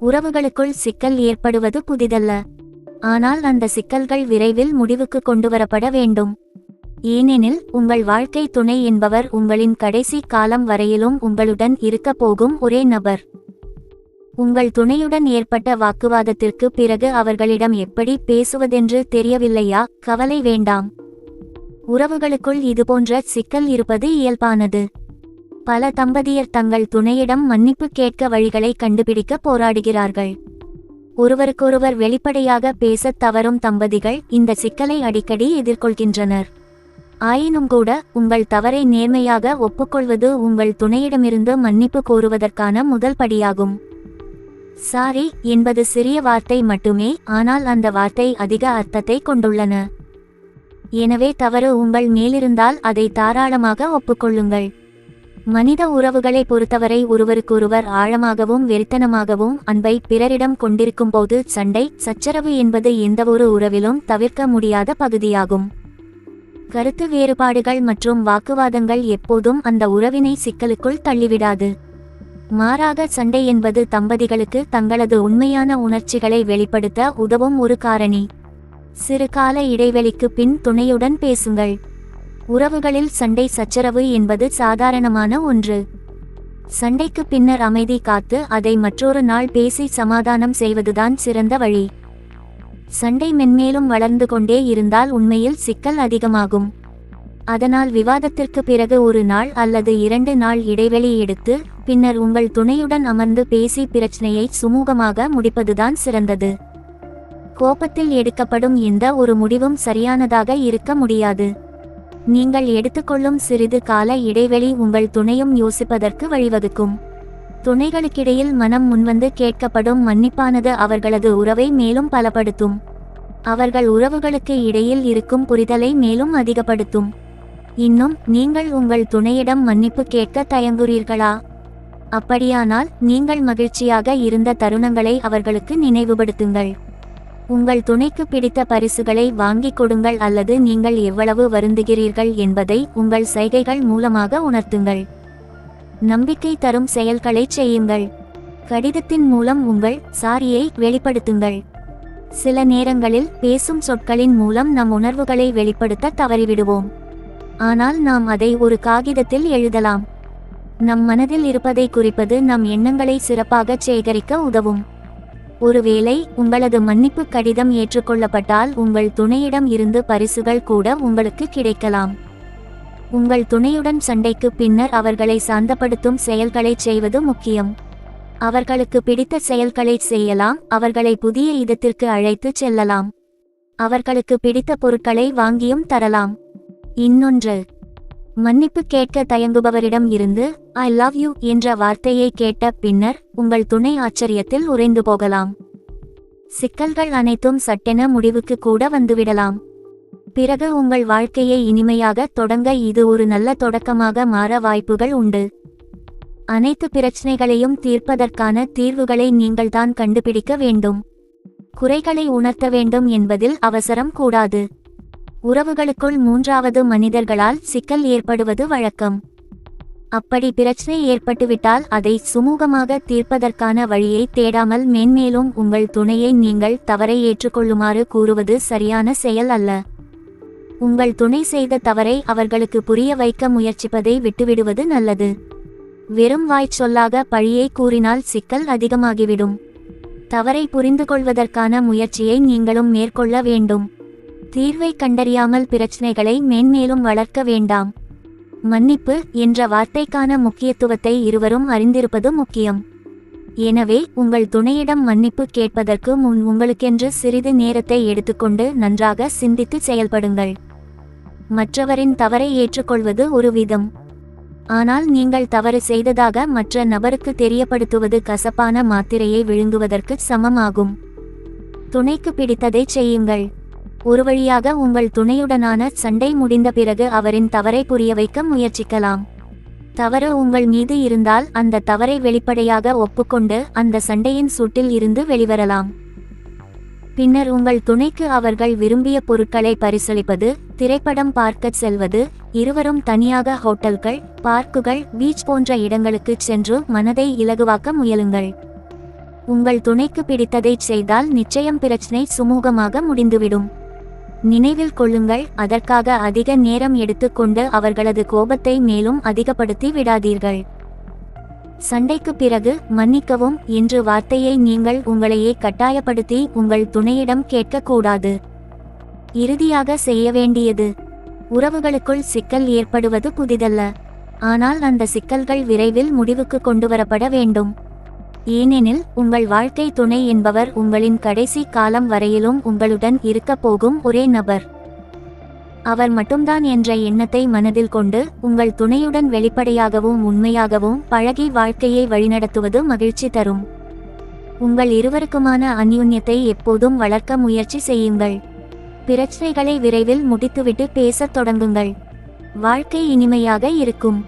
உறவுகளுக்குள் சிக்கல் ஏற்படுவது புதிதல்ல. ஆனால் அந்த சிக்கல்கள் விரைவில் முடிவுக்கு கொண்டுவரப்பட வேண்டும். ஏனெனில் உங்கள் வாழ்க்கை துணை என்பவர் உங்களின் கடைசி காலம் வரையிலும் உங்களுடன் இருக்கப் போகும் ஒரே நபர். உங்கள் துணையுடன் ஏற்பட்ட வாக்குவாதத்திற்கு பிறகு அவர்களிடம் எப்படி பேசுவதென்று தெரியவில்லையா? கவலை வேண்டாம். உறவுகளுக்குள் இதுபோன்ற சிக்கல் இருப்பது இயல்பானது. பல தம்பதியர் தங்கள் துணையிடம் மன்னிப்பு கேட்க வழிகளை கண்டுபிடிக்க போராடுகிறார்கள். ஒருவருக்கொருவர் வெளிப்படையாக பேசத் தவறும் தம்பதிகள் இந்த சிக்கலை அடிக்கடி எதிர்கொள்கின்றனர். ஆயினும் கூட உங்கள் தவறை நேர்மையாக ஒப்புக்கொள்வது உங்கள் துணையிடமிருந்து மன்னிப்பு கோருவதற்கான முதல் படியாகும். சாரி என்பது சிறிய வார்த்தை மட்டுமே, ஆனால் அந்த வார்த்தை அதிக அர்த்தத்தை கொண்டுள்ளன. எனவே தவறு உங்கள் மேலிருந்தால் அதை தாராளமாக ஒப்புக்கொள்ளுங்கள். மனித உறவுகளை பொறுத்தவரை ஒருவருக்கொருவர் ஆழமாகவும் வெறித்தனமாகவும் அன்பை பிறரிடம் கொண்டிருக்கும் போது சண்டை சச்சரவு என்பது எந்தவொரு உறவிலும் தவிர்க்க முடியாத பகுதியாகும். கருத்து வேறுபாடுகள் மற்றும் வாக்குவாதங்கள் எப்போதும் அந்த உறவினை சிக்கலுக்குள் தள்ளிவிடாது. மாறாக சண்டை என்பது தம்பதிகளுக்கு தங்களது உண்மையான உணர்ச்சிகளை வெளிப்படுத்த உதவும் ஒரு காரணி. சிறு கால இடைவெளிக்கு பின் துணையுடன் பேசுங்கள். உறவுகளில் சண்டை சச்சரவு என்பது சாதாரணமான ஒன்று. சண்டைக்கு பின்னர் அமைதி காத்து அதை மற்றொரு நாள் பேசி சமாதானம் செய்வதுதான் சிறந்த வழி. சண்டை மென்மேலும் வளர்ந்து கொண்டே இருந்தால் உண்மையில் சிக்கல் அதிகமாகும். அதனால் விவாதத்திற்கு பிறகு ஒரு நாள் அல்லது 2 நாள் இடைவெளி எடுத்து பின்னர் உங்கள் துணையுடன் அமர்ந்து பேசி பிரச்சனையை சுமூகமாக முடிப்பதுதான் சிறந்தது. கோபத்தில் எடுக்கப்படும் எந்த ஒரு முடிவும் சரியானதாக இருக்க முடியாது. நீங்கள் எடுத்துக்கொள்ளும் சிறிது கால இடைவெளி உங்கள் துணையும் யோசிப்பதற்கு வழிவகுக்கும். துணைகளுக்கிடையில் மனம் முன்வந்து கேட்கப்படும் மன்னிப்பானது அவர்களது உறவை மேலும் பலப்படுத்தும். அவர்கள் உறவுகளுக்கு இடையில் இருக்கும் புரிதலை மேலும் அதிகப்படுத்தும். இன்னும் நீங்கள் உங்கள் துணையிடம் மன்னிப்பு கேட்க தயங்குகிறீர்களா? அப்படியானால் நீங்கள் மகிழ்ச்சியாக இருந்த தருணங்களை அவர்களுக்கு நினைவுபடுத்துங்கள். உங்கள் துணைக்கு பிடித்த பரிசுகளை வாங்கிக் கொடுங்கள் அல்லது நீங்கள் எவ்வளவு வருந்துகிறீர்கள் என்பதை உங்கள் சைகைகள் மூலமாக உணர்த்துங்கள். நம்பிக்கை தரும் செயல்களை செய்யுங்கள். கடிதத்தின் மூலம் உங்கள் சாரியை வெளிப்படுத்துங்கள். சில நேரங்களில் பேசும் சொற்களின் மூலம் நம் உணர்வுகளை வெளிப்படுத்த தவறிவிடுவோம். ஆனால் நாம் அதை ஒரு காகிதத்தில் எழுதலாம். நம் மனதில் இருப்பதை குறிப்பது நம் எண்ணங்களை சிறப்பாக சேகரிக்க உதவும். ஒருவேளை உங்களது மன்னிப்பு கடிதம் ஏற்றுக்கொள்ளப்பட்டால் உங்கள் துணையிடம் இருந்து பரிசுகள் கூட உங்களுக்கு கிடைக்கலாம். உங்கள் துணையுடன் சண்டைக்கு பின்னர் அவர்களை சாந்தப்படுத்தும் செயல்களை செய்வது முக்கியம். அவர்களுக்கு பிடித்த செயல்களை செய்யலாம். அவர்களை புதிய இடத்திற்கு அழைத்து செல்லலாம். அவர்களுக்கு பிடித்த பொருட்களை வாங்கியும் தரலாம். இன்னொன்று, மன்னிப்பு கேட்க தயங்குபவரிடம் இருந்து ஐ லவ் யூ என்ற வார்த்தையை கேட்ட பின்னர் உங்கள் துணை ஆச்சரியத்தில் உறைந்து போகலாம். சிக்கல்கள் அனைத்தும் சட்டென முடிவுக்கு கூட வந்துவிடலாம். பிறகு உங்கள் வாழ்க்கையை இனிமையாக தொடங்க இது ஒரு நல்ல தொடக்கமாக மாற வாய்ப்புகள் உண்டு. அனைத்து பிரச்சனைகளையும் தீர்ப்பதற்கான தீர்வுகளை நீங்கள்தான் கண்டுபிடிக்க வேண்டும். குறைகளை உணர்த்த வேண்டும் என்பதில் அவசரம் கூடாது. உறவுகளுக்குள் மூன்றாவது மனிதர்களால் சிக்கல் ஏற்படுவது வழக்கம். அப்படி பிரச்சனை ஏற்பட்டுவிட்டால் அதை சுமூகமாக தீர்ப்பதற்கான வழியை தேடாமல் மேன்மேலும் உங்கள் துணையை நீங்கள் தவறை ஏற்றுக்கொள்ளுமாறு கூறுவது சரியான செயல் அல்ல. உங்கள் துணை செய்த தவறை அவர்களுக்கு புரிய வைக்க முயற்சிப்பதை விட்டுவிடுவது நல்லது. வெறும் வாய்ச்சொல்லாக பழியை கூறினால் சிக்கல் அதிகமாகிவிடும். தவறை புரிந்து கொள்வதற்கான முயற்சியை நீங்களும் மேற்கொள்ள வேண்டும். தீர்வை கண்டறியாமல் பிரச்சனைகளை மேன்மேலும் வளர்க்க வேண்டாம். மன்னிப்பு என்ற வார்த்தைக்கான முக்கியத்துவத்தை இருவரும் அறிந்திருப்பது முக்கியம். எனவே உங்கள் துணையிடம் மன்னிப்பு கேட்பதற்கு முன் உங்களுக்கென்று சிறிது நேரத்தை எடுத்துக்கொண்டு நன்றாக சிந்தித்து செயல்படுங்கள். மற்றவரின் தவறை ஏற்றுக்கொள்வது ஒரு விதம். ஆனால் நீங்கள் தவறு செய்ததாக மற்ற நபருக்கு தெரியப்படுத்துவது கசப்பான மாத்திரையை விழுங்குவதற்கு சமமாகும். துணைக்கு பிடித்ததை செய்யுங்கள். ஒரு வழியாக உங்கள் துணையுடனான சண்டை முடிந்த பிறகு அவரின் தவறை புரிய வைக்க முயற்சிக்கலாம். தவறு உங்கள் மீது இருந்தால் அந்த தவறை வெளிப்படையாக ஒப்புக்கொண்டு அந்த சண்டையின் சூட்டில் இருந்து வெளிவரலாம். பின்னர் உங்கள் துணைக்கு அவர்கள் விரும்பிய பொருட்களை பரிசளிப்பது, திரைப்படம் பார்க்கச் செல்வது, இருவரும் தனியாக ஹோட்டல்கள், பார்க்குகள், பீச் போன்ற இடங்களுக்கு சென்று மனதை இலகுவாக்க முயலுங்கள். உங்கள் துணைக்கு பிடித்ததைச் செய்தால் நிச்சயம் பிரச்சனை சுமூகமாக முடிந்துவிடும். நினைவில் கொள்ளுங்கள், அதற்காக அதிக நேரம் எடுத்துக்கொண்டு அவர்களது கோபத்தை மேலும் அதிகப்படுத்தி விடாதீர்கள். சண்டைக்கு பிறகு மன்னிக்கவும் என்ற வார்த்தையை நீங்கள் உங்களையே கட்டாயப்படுத்தி உங்கள் துணையிடம் கேட்கக்கூடாது. இறுதியாக செய்ய வேண்டியது, உறவுகளுக்குள் சிக்கல் ஏற்படுவது புதிதல்ல. ஆனால் அந்த சிக்கல்கள் விரைவில் முடிவுக்கு கொண்டுவரப்பட வேண்டும். ஏனெனில் உங்கள் வாழ்க்கை துணை என்பவர் உங்களின் கடைசி காலம் வரையிலும் உங்களுடன் இருக்கப் போகும் ஒரே நபர். அவர் மட்டும்தான் என்ற எண்ணத்தை மனதில் கொண்டு உங்கள் துணையுடன் வெளிப்படையாகவும் உண்மையாகவும் பழகி வாழ்க்கையை வழிநடத்துவது மகிழ்ச்சி தரும். உங்கள் இருவருக்குமான அந்யோன்யத்தை எப்போதும் வளர்க்க முயற்சி செய்யுங்கள். பிரச்சனைகளை விரைவில் முடித்துவிட்டு பேசத் தொடங்குங்கள். வாழ்க்கை இனிமையாக இருக்கும்.